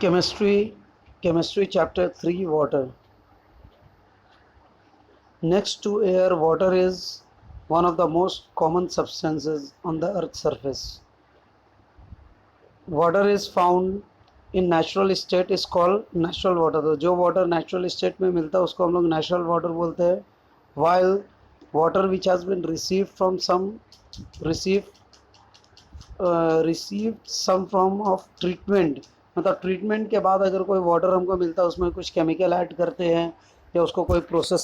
Chemistry chapter 3 water. Next to air, water is one of the most common substances on the earth's surface. Water is found in natural state is called natural water. तो जो water natural state में मिलता है उसको हम लोग natural water बोलते हैं. While water which has been received some form of treatment, मतलब ट्रीटमेंट के बाद अगर कोई वाटर हमको मिलता है उसमें कुछ केमिकल ऐड करते हैं या उसको कोई प्रोसेस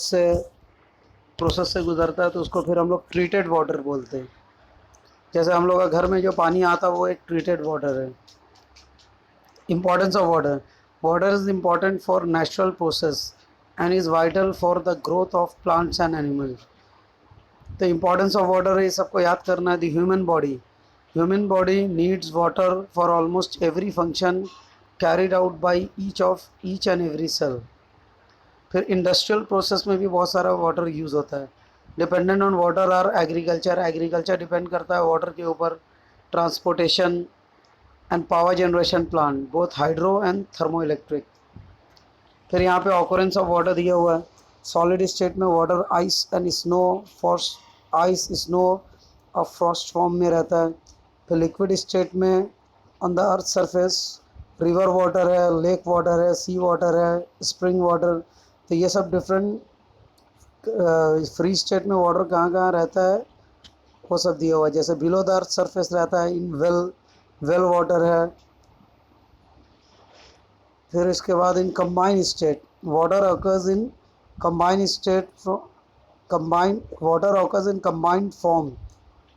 से गुजरता है तो उसको फिर हम लोग ट्रीटेड वाटर बोलते हैं. जैसे हम लोग का घर में जो पानी आता है वो एक ट्रीटेड वाटर है. Importance of water. Water is important for natural process and is vital for the growth of plants and animals. The importance of water is सबको याद करना है. The human body needs water for almost every function carried out by each and every cell. फिर industrial process में भी बहुत सारा water use होता है. Dependent on water are agriculture depend करता है वाटर के ऊपर. Transportation and power generation plant both hydro and thermo electric. फिर यहाँ पे ऑकरेंस ऑफ वाटर दिया हुआ है. सॉलिड स्टेट में वाटर आइस स्नो और फ्रॉस्ट फॉर्म में रहता है. फिर लिक्विड स्टेट में on the earth surface river water है, लेक वाटर है, सी वाटर है, स्प्रिंग वाटर. तो ये सब डिफरेंट फ्री स्टेट में वाटर कहाँ कहाँ रहता है वो सब दिया हुआ है. जैसे बिलो द अर्थ सरफेस रहता है इन वेल वाटर है. फिर इसके बाद in combined state water occurs in combined form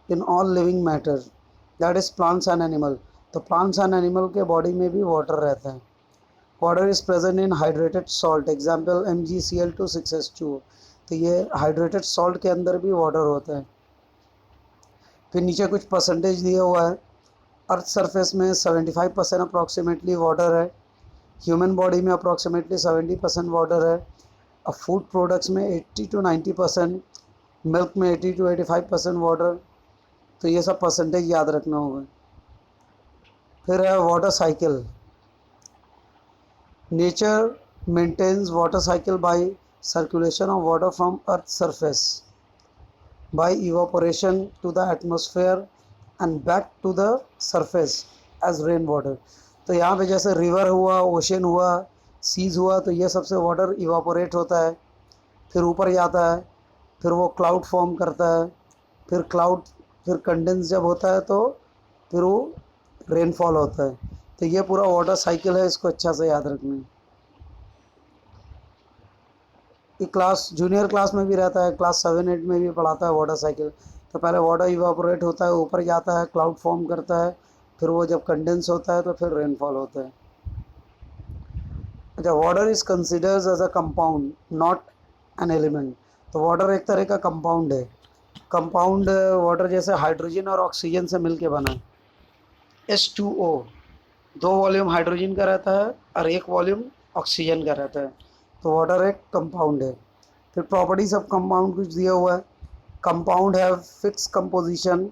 in all living matter that is plants and animal. तो प्लांट्स एंड एनिमल के बॉडी में भी वाटर रहता है. Water is present in hydrated salt example MgCl2 तो ये हाइड्रेटेड सॉल्ट के अंदर भी वाटर होता है. फिर नीचे कुछ परसेंटेज दिया हुआ है. अर्थ सरफेस में 75% अप्रॉक्सीमेटली वाटर है. ह्यूमन बॉडी में अप्रॉक्सीमेटली 70% वाटर है. और फूड प्रोडक्ट्स में 80 to 90%, मिल्क में 80 to 85% वाटर. तो ये सब परसेंटेज याद रखना होगा. फिर है water cycle. Nature maintains water cycle by circulation of water from earth's surface by evaporation to the atmosphere and back to the surface as rain water. तो यहाँ पे जैसे रिवर हुआ, ओशन हुआ, सीज हुआ तो ये सबसे वाटर इवापोरेट होता है, फिर ऊपर जाता है, फिर वो क्लाउड फॉर्म करता है, फिर कंडेंस जब होता है तो फिर वो रेनफॉल होता है. तो ये पूरा वाटर साइकिल है, इसको अच्छा से याद रखना है. जूनियर क्लास में भी रहता है, क्लास 7-8 में भी पढ़ाता है वाटर साइकिल. तो पहले वाटर इवापोरेट होता है, ऊपर जाता है, क्लाउड फॉर्म करता है, फिर वो जब कंडेंस होता है तो फिर रेनफॉल होता है. अच्छा, water is considers as a compound not an element. तो वाटर एक तरह का कंपाउंड है. कंपाउंड वाटर जैसे हाइड्रोजन और ऑक्सीजन से मिलके बना है. H2O 2 वॉल्यूम हाइड्रोजन का रहता है और 1 वॉल्यूम ऑक्सीजन का रहता है. तो वाटर एक कंपाउंड है. फिर प्रॉपर्टीज ऑफ कंपाउंड कुछ दिया हुआ है. Compound have fix composition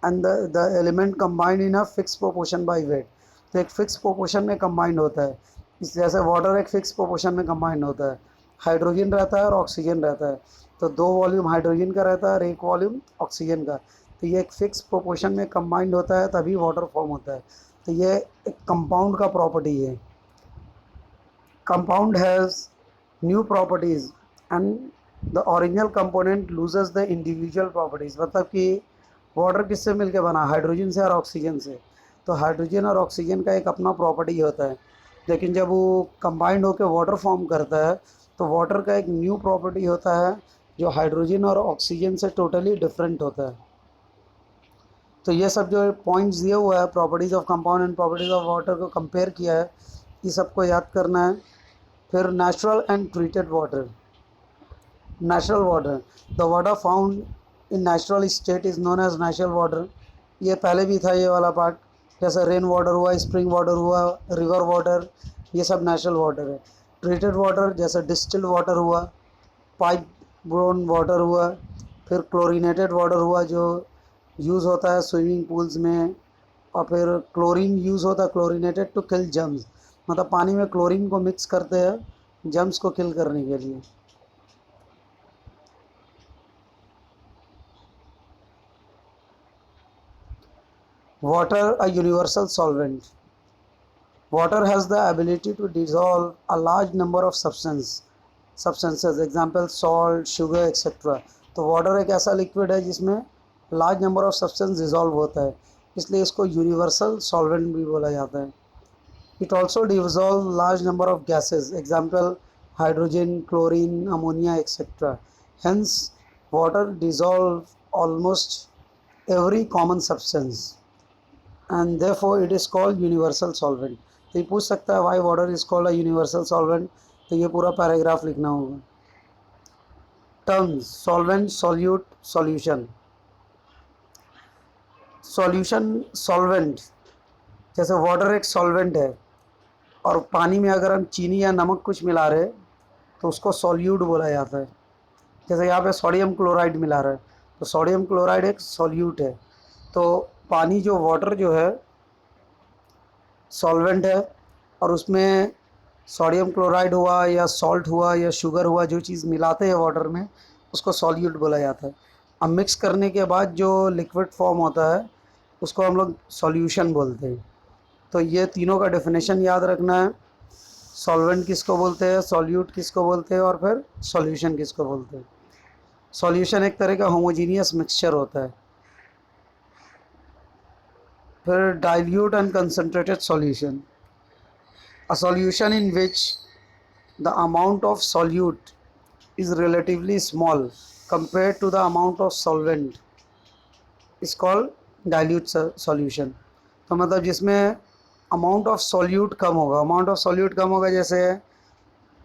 and the element combined in a fix proportion by weight. तो एक फिक्स प्रोपोर्शन में कंबाइंड होता है. इस जैसे वाटर एक फिक्स प्रोपोर्शन में कंबाइंड होता है. हाइड्रोजन रहता है और ऑक्सीजन रहता है. तो 2 वॉल्यूम हाइड्रोजन का रहता है और 1 वॉल्यूम ऑक्सीजन का. तो ये एक फिक्स प्रोपोर्शन में कंबाइंड होता है तभी वाटर फॉर्म होता है. तो ये एक कंपाउंड का प्रॉपर्टी है. Compound has new properties and the original component loses the individual properties. मतलब कि वाटर किससे मिलके बना, हाइड्रोजन से और ऑक्सीजन से. तो हाइड्रोजन और ऑक्सीजन का एक अपना प्रॉपर्टी होता है, लेकिन जब वो कंबाइंड होकर वाटर फॉर्म करता है तो वाटर का एक न्यू प्रॉपर्टी होता है जो हाइड्रोजन और ऑक्सीजन से टोटली डिफरेंट होता है. तो ये सब जो पॉइंट्स दिए हुआ है, properties of compound and properties of water को कंपेयर किया है, ये सबको याद करना है. फिर natural and treated water. Natural water, the water found in natural state is known as natural water. ये पहले भी था ये वाला पार्ट. जैसे रेन वाटर हुआ, स्प्रिंग वाटर हुआ, रिवर वाटर, ये सब नेचुरल वाटर है. ट्रीटेड वाटर जैसे डिस्टिल्ड वाटर हुआ, पाइप ब्रोन वाटर हुआ, फिर क्लोरीनेटेड वाटर हुआ जो यूज़ होता है स्विमिंग पूल्स में और फिर क्लोरीन यूज़ होता है, क्लोरीनेटेड टू किल जर्म्स, मतलब पानी में क्लोरीन को मिक्स करते हैं जर्म्स को किल करने के लिए। Water a universal solvent. Water has the ability to dissolve a large number of substances, example salt, sugar etcetera. तो वाटर एक ऐसा लिक्विड है जिसमें large number of substance dissolve होता है, इसलिए इसको यूनिवर्सल सॉल्वेंट भी बोला जाता है। It also dissolve large number of gases, example hydrogen, chlorine, ammonia etcetera. Hence water dissolve almost every common substance and therefore it is called universal solvent। तो ये पूछ सकता है why water is called a universal solvent, तो ये पूरा paragraph लिखना होगा। Terms solvent, solute, solution. Solution solvent, जैसे वाटर एक सॉल्वेंट है और पानी में अगर हम चीनी या नमक कुछ मिला रहे तो उसको सॉल्यूट बोला जाता है। जैसे यहाँ पे सोडियम क्लोराइड मिला रहा है तो सोडियम क्लोराइड एक सॉल्यूट है। तो पानी जो वाटर जो है सॉल्वेंट है और उसमें सोडियम क्लोराइड हुआ या सॉल्ट हुआ या शुगर हुआ, जो चीज़ मिलाते हैं वाटर में उसको सॉल्यूट बोला जाता है। अब मिक्स करने के बाद जो लिक्विड फॉर्म होता है उसको हम लोग सॉल्यूशन बोलते हैं। तो ये तीनों का डेफिनेशन याद रखना है, सॉल्वेंट किसको बोलते हैं, सॉल्यूट किसको बोलते हैं और फिर सॉल्यूशन किसको बोलते हैं। सॉल्यूशन एक तरह का होमोजीनियस मिक्सचर होता है। फिर dilute and concentrated solution, a solution in which the amount of solute is relatively small compared to the amount of solvent is called dilute solution। तो मतलब जिसमें अमाउंट ऑफ सॉल्यूट कम होगा, अमाउंट ऑफ सॉल्यूट कम होगा, जैसे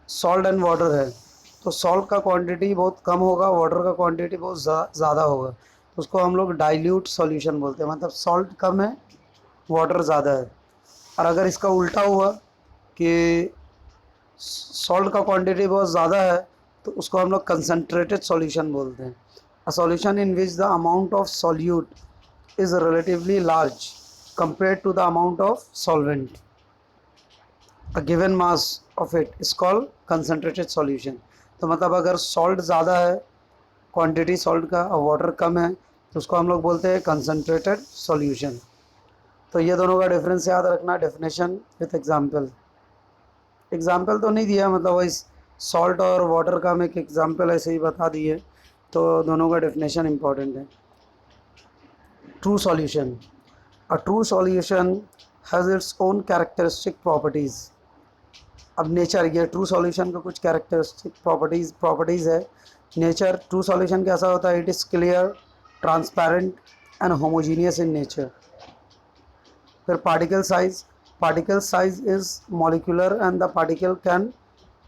salt and water है तो salt का quantity बहुत कम होगा, वाटर का क्वांटिटी बहुत ज़्यादा होगा, तो उसको हम लोग डाइल्यूट सॉल्यूशन बोलते हैं। मतलब सॉल्ट कम है, वाटर ज़्यादा है। और अगर इसका उल्टा हुआ कि सॉल्ट का क्वांटिटी बहुत ज़्यादा है तो उसको हम लोग कंसनट्रेटेड सॉल्यूशन बोलते हैं। A solution in which the amount of solute is relatively large compared to the amount of solvent, a given mass of it is called concentrated solution. तो मतलब अगर सॉल्ट ज़्यादा है, क्वांटिटी सॉल्ट का, और water कम है तो उसको हम लोग बोलते हैं कंसनट्रेटेड सॉल्यूशन। तो ये दोनों का डिफरेंस याद रखना, डेफिनेशन विथ एग्जाम्पल। एग्ज़ाम्पल तो नहीं दिया, मतलब वही सॉल्ट और वाटर का हम एक एग्ज़ाम्पल ऐसे ही बता दिए, तो दोनों का डेफिनेशन इम्पॉर्टेंट है। True solution, a true solution has its own characteristic properties. अब नेचर, ये ट्रू सॉल्यूशन का कुछ कैरेक्टरिस्टिक प्रॉपर्टीज़ है। नेचर, ट्रू सॉल्यूशन कैसा होता है, it is clear, transparent and homogeneous in nature. फिर particle size is molecular and the particle can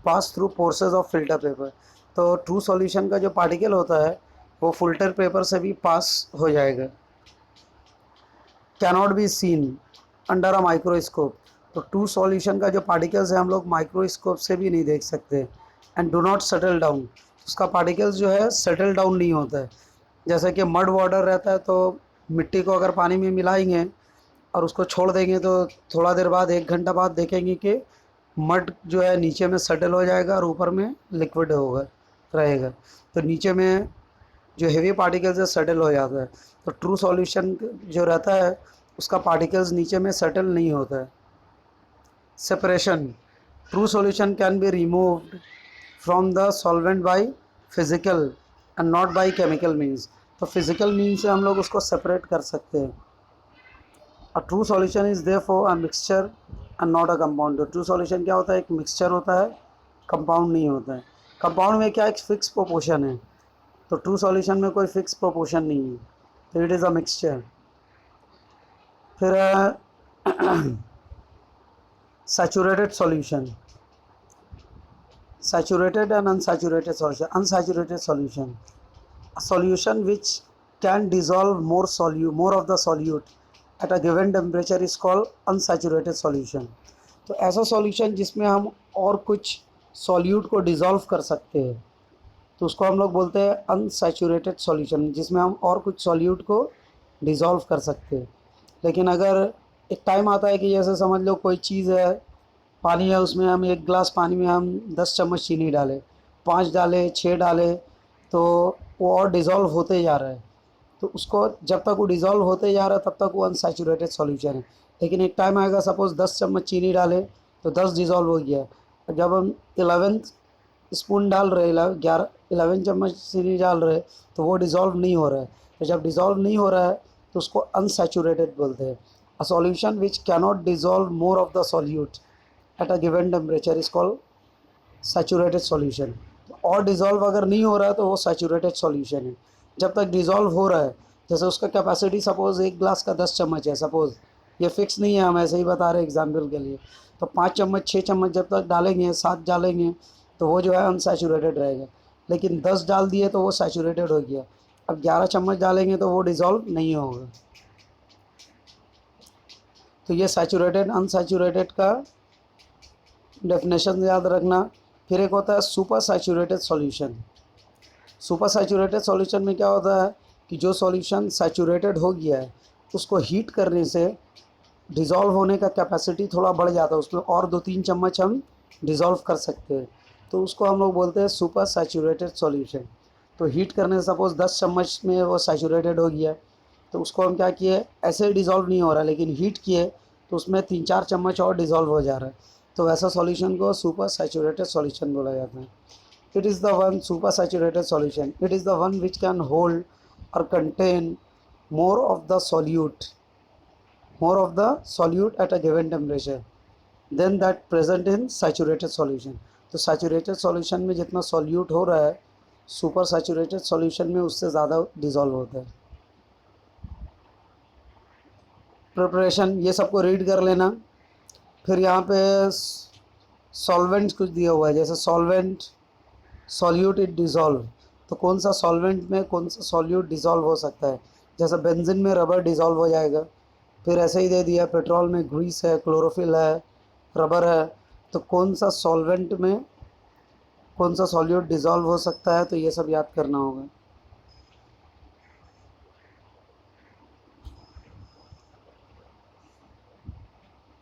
pass through pores of filter paper। तो ट्रू सॉल्यूशन का जो पार्टिकल होता है वो फिल्टर पेपर से भी पास हो जाएगा। Cannot be seen under a microscope, तो ट्रू सॉल्यूशन का जो पार्टिकल्स है हम लोग माइक्रोस्कोप से भी नहीं देख सकते। And do not settle down, उसका पार्टिकल्स जो है सेटल डाउन नहीं होता है। जैसे कि मड वाटर रहता है तो मिट्टी को अगर पानी में मिलाएंगे और उसको छोड़ देंगे तो थोड़ा देर बाद, 1 घंटा बाद देखेंगे कि मड जो है नीचे में सेटल हो जाएगा और ऊपर में लिक्विड होगा रहेगा। तो नीचे में जो हेवी पार्टिकल्स है सेटल हो जाता है। तो ट्रू सॉल्यूशन जो रहता है उसका पार्टिकल्स नीचे में सेटल नहीं होता है। Separation, true solution can be removed from the solvent by physical and not by chemical means. तो फिजिकल मीन्स से हम लोग उसको सेपरेट कर सकते हैं। A true solution is therefore a mixture and not a compound। तो ट्रू सॉल्यूशन क्या होता है, एक मिक्सचर होता है, कंपाउंड नहीं होता है। कंपाउंड में क्या एक फिक्स प्रोपोर्शन है, तो ट्रू सॉल्यूशन में कोई फिक्स प्रोपोर्शन नहीं है, तो इट इज़ अ मिक्सचर। फिर saturated solution, saturated and unsaturated solution. Unsaturated solution, a solution which can dissolve more of the solute at a given temperature is called unsaturated solution। तो ऐसा solution जिसमें हम और कुछ सॉल्यूट को dissolve कर सकते हैं तो उसको हम लोग बोलते हैं अनसैचुरेटेड सॉल्यूशन, जिसमें हम और कुछ सॉल्यूट को डिज़ोल्व कर सकते हैं। लेकिन अगर एक टाइम आता है कि जैसे समझ लो कोई चीज़ है, पानी है, उसमें हम 1 गिलास पानी में हम 10 चम्मच चीनी डालें, 5 डालें, 6 डालें, तो वो और डिज़ोल्व होते जा रहा है। तो उसको जब तक वो डिज़ोल्व होते जा रहा है तब तक वो अनसैचुरेटेड सॉल्यूशन है। लेकिन एक टाइम आएगा, सपोज़ 10 चम्मच चीनी डालें तो 10 डिज़ोल्व हो गया। जब हम 11th स्पून डाल रहे, 11 चम्मच चीनी डाल रहे, तो वो डिज़ोल्व नहीं हो रहा है। तो जब डिज़ोल्व नहीं हो रहा है तो उसको अनसैचुरेटेड बोलते हैं। A solution which cannot dissolve more of the solute at a given temperature is called saturated solution. और डिज़ोल्व अगर नहीं हो रहा है तो वो सैचुरेटेड सॉल्यूशन है। जब तक डिज़ोल्व हो रहा है, जैसे उसका कैपेसिटी सपोज़ 1 ग्लास का 10 चम्मच है, सपोज़, ये फिक्स नहीं है, हम ऐसे ही बता रहे हैं एग्जाम्पल के लिए। तो 5 चम्मच, 6 चम्मच जब तक डालेंगे, 7 डालेंगे, तो वो जो है अनसैचुरेटेड रहेगा। लेकिन 10 डाल दिए तो वो सैचुरेटेड हो गया। अब 11 चम्मच डालेंगे तो वो डिज़ोल्व नहीं होगा। तो ये सैचुरेटेड अनसैचुरेटेड का डेफिनेशन याद रखना। फिर एक होता है super saturated solution. Super saturated solution में क्या होता है कि जो सॉल्यूशन सैचुरेटेड हो गया है उसको हीट करने से डिज़ोल्व होने का कैपेसिटी थोड़ा बढ़ जाता है, उसमें और 2-3 चम्मच हम डिज़ोल्व कर सकते हैं। तो उसको हम लोग बोलते हैं सुपर सैचुरेटेड सॉल्यूशन। तो हीट करने से सपोज़ 10 चम्मच में वो सैचुरेटेड हो गया, तो उसको हम क्या किए, ऐसे ही डिज़ोल्व नहीं हो रहा, लेकिन हीट किए तो उसमें 3-4 चम्मच और डिज़ोल्व हो जा रहा है। तो वैसा सॉल्यूशन को सुपर सैचुरेटेड सॉल्यूशन बोला जाता है। It is the one supersaturated solution. It is the one which can hold or contain more of the solute, more of the solute at a given temperature than that present in saturated solution. तो saturated solution में जितना solute हो रहा है, super saturated solution में उससे ज़्यादा dissolve होता है। प्रिपरेशन ये सबको रीड कर लेना। फिर यहाँ पे सॉल्वेंट कुछ दिया हुआ है, जैसे सॉल्वेंट, सॉल्यूट इट डिज़ोल्व। तो कौन सा सॉल्वेंट में कौन सा सॉल्यूट डिज़ोल्व हो सकता है, जैसे बेंजीन में रबर डिज़ोल्व हो जाएगा। फिर ऐसे ही दे दिया, पेट्रोल में ग्रीस है, क्लोरोफिल है, रबर है। तो कौन सा सॉल्वेंट में कौन सा सॉल्यूट डिज़ोल्व हो सकता है, तो ये सब याद करना होगा।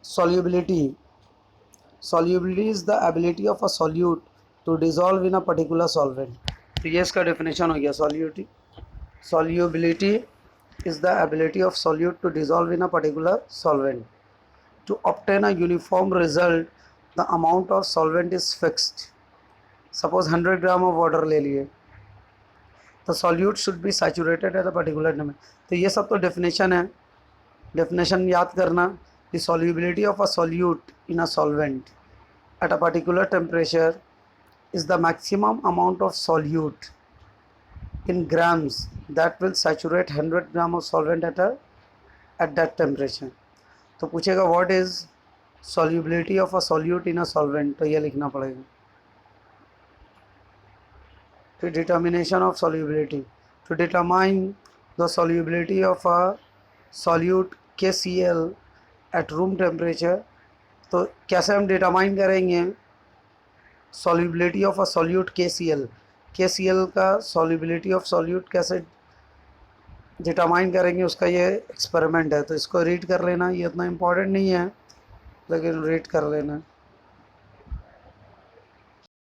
solubility solubility is the ability of a solute to dissolve in a particular solvent। तो ये इसका डेफिनेशन हो गया। solubility is the ability of solute to dissolve in a particular solvent। To obtain a uniform result, the amount of solvent is fixed। Suppose 100 gram of water ले लिए, तो solute should be saturated at a particular temperature। तो ये सब तो definition है, definition याद करना। The solubility of a solute in a solvent at a particular temperature is the maximum amount of solute in grams that will saturate 100 gram of solvent at that temperature। तो पूछेगा what is solubility of a solute in a solvent, तो ये लिखना पड़ेगा। फिर determination of solubility, to determine the solubility of a solute KCl at room temperature। तो कैसे हम डिटरमाइन करेंगे solubility of a solute KCl, KCl का solubility of solute कैसे डिटरमाइन करेंगे, उसका ये एक्सपेरिमेंट है। तो इसको रीड कर लेना, ये उतना इम्पोर्टेंट नहीं है लेकिन रीड कर लेना।